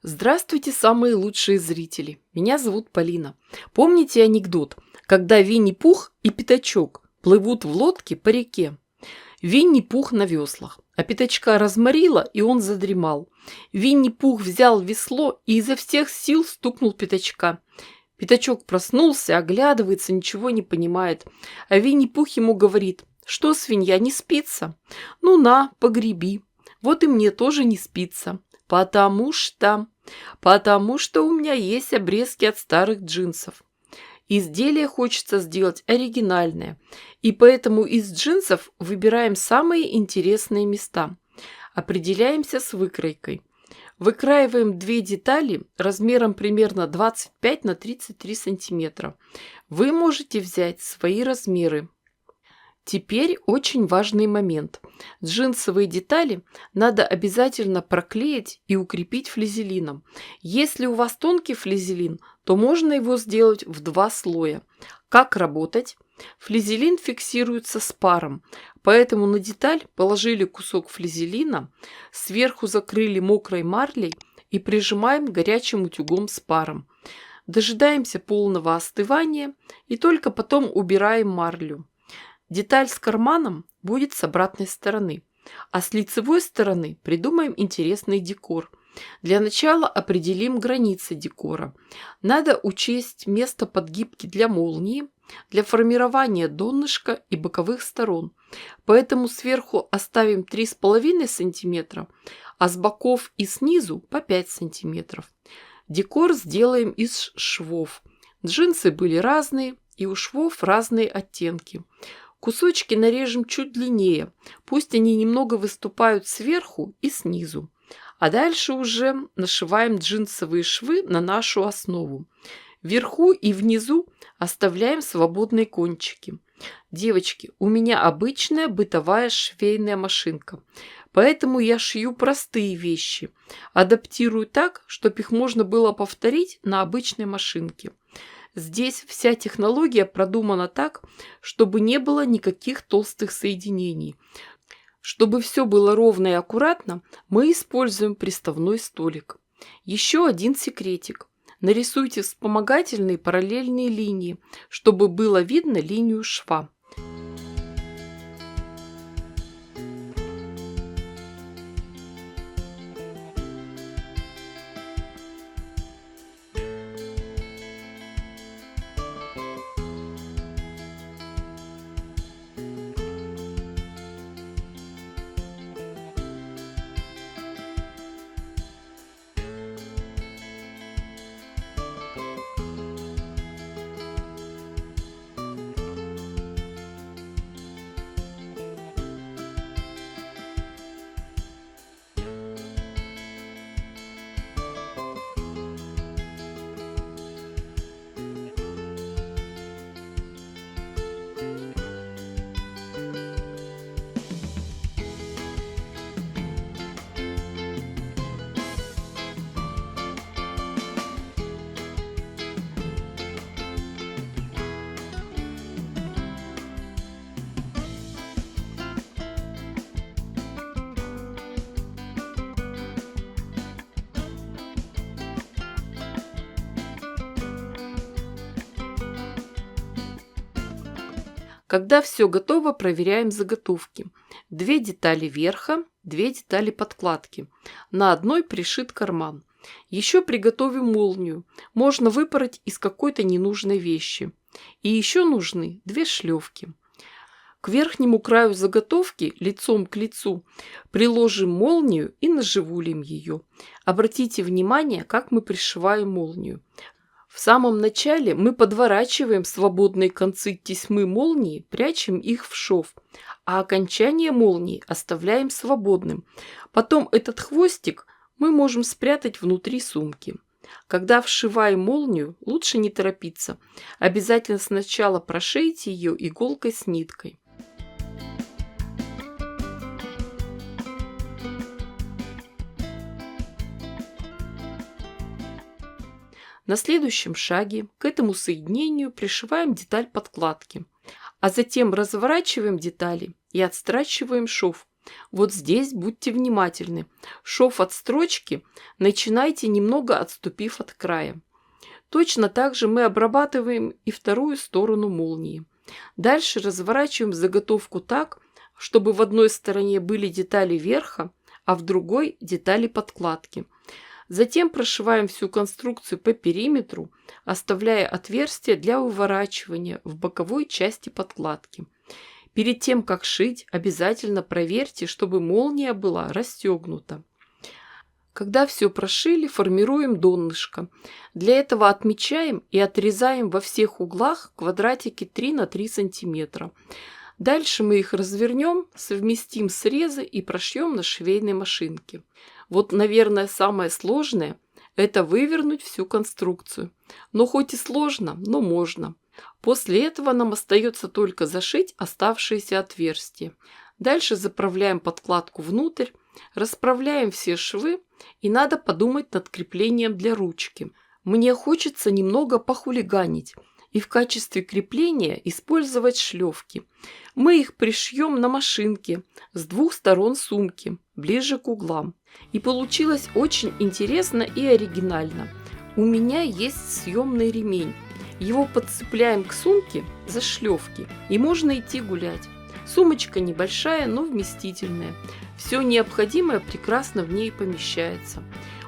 Здравствуйте, самые лучшие зрители! Меня зовут Полина. Помните анекдот, когда Винни-Пух и Пятачок плывут в лодке по реке? Винни-Пух на веслах, а Пятачка разморило, и он задремал. Винни-Пух взял весло и изо всех сил стукнул Пятачка. Пятачок проснулся, оглядывается, ничего не понимает. А Винни-Пух ему говорит: «Что, свинья, не спится? Ну на, погреби. Вот и мне тоже не спится. Потому что у меня есть обрезки от старых джинсов. Изделие хочется сделать оригинальное, и поэтому из джинсов выбираем самые интересные места. Определяемся с выкройкой. Выкраиваем две детали размером примерно 25 на 33 сантиметра. Вы можете взять свои размеры. Теперь очень важный момент. Джинсовые детали надо обязательно проклеить и укрепить флизелином. Если у вас тонкий флизелин, то можно его сделать в два слоя. Как работать? Флизелин фиксируется с паром, поэтому на деталь положили кусок флизелина, сверху закрыли мокрой марлей и прижимаем горячим утюгом с паром. Дожидаемся полного остывания и только потом убираем марлю. Деталь с карманом будет с обратной стороны, а с лицевой стороны придумаем интересный декор. Для начала определим границы декора. Надо учесть место подгибки для молнии, для формирования донышка и боковых сторон. Поэтому сверху оставим 3,5 см, а с боков и снизу по 5 см. Декор сделаем из швов. Джинсы были разные, и у швов разные оттенки. Кусочки нарежем чуть длиннее, пусть они немного выступают сверху и снизу. А дальше уже нашиваем джинсовые швы на нашу основу. Вверху и внизу оставляем свободные кончики. Девочки, у меня обычная бытовая швейная машинка, поэтому я шью простые вещи. Адаптирую так, чтобы их можно было повторить на обычной машинке. Здесь вся технология продумана так, чтобы не было никаких толстых соединений. Чтобы все было ровно и аккуратно, мы используем приставной столик. Еще один секретик. Нарисуйте вспомогательные параллельные линии, чтобы было видно линию шва. Когда все готово, проверяем заготовки. 2 детали верха, 2 детали подкладки. На одной пришит карман. Еще приготовим молнию. Можно выпороть из какой-то ненужной вещи. И еще нужны 2 шлевки. К верхнему краю заготовки лицом к лицу приложим молнию и наживулим ее. Обратите внимание, как мы пришиваем молнию. В самом начале мы подворачиваем свободные концы тесьмы молнии, прячем их в шов, а окончание молнии оставляем свободным. Потом этот хвостик мы можем спрятать внутри сумки. Когда вшиваем молнию, лучше не торопиться. Обязательно сначала прошейте ее иголкой с ниткой. На следующем шаге к этому соединению пришиваем деталь подкладки, а затем разворачиваем детали и отстрачиваем шов. Вот здесь будьте внимательны. Шов от строчки начинайте, немного отступив от края. Точно так же мы обрабатываем и вторую сторону молнии. Дальше разворачиваем заготовку так, чтобы в одной стороне были детали верха, а в другой детали подкладки. Затем прошиваем всю конструкцию по периметру, оставляя отверстие для выворачивания в боковой части подкладки. Перед тем, как шить, обязательно проверьте, чтобы молния была расстегнута. Когда все прошили, формируем донышко. Для этого отмечаем и отрезаем во всех углах квадратики 3 на 3 см. Дальше мы их развернем, совместим срезы и прошьем на швейной машинке. Вот, наверное, самое сложное – это вывернуть всю конструкцию. Но хоть и сложно, но можно. После этого нам остается только зашить оставшиеся отверстия. Дальше заправляем подкладку внутрь, расправляем все швы, и надо подумать над креплением для ручки. Мне хочется немного похулиганить и в качестве крепления использовать шлевки. Мы их пришьем на машинке с двух сторон сумки, ближе к углам. И получилось очень интересно и оригинально. У меня есть съемный ремень. Его подцепляем к сумке за шлевки, и можно идти гулять. Сумочка небольшая, но вместительная. Все необходимое прекрасно в ней помещается.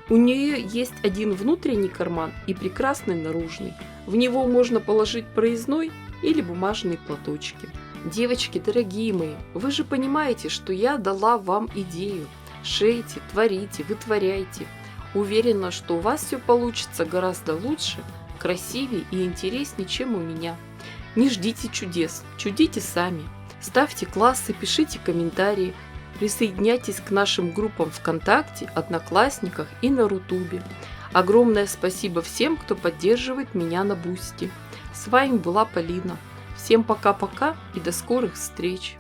У нее есть один внутренний карман и прекрасный наружный. В него можно положить проездной или бумажные платочки. Девочки, дорогие мои, вы же понимаете, что я дала вам идею. Шейте, творите, вытворяйте. Уверена, что у вас все получится гораздо лучше, красивее и интереснее, чем у меня. Не ждите чудес, чудите сами. Ставьте классы, пишите комментарии. Присоединяйтесь к нашим группам ВКонтакте, Одноклассниках и на Рутубе. Огромное спасибо всем, кто поддерживает меня на Бусти. С вами была Полина. Всем пока-пока и до скорых встреч!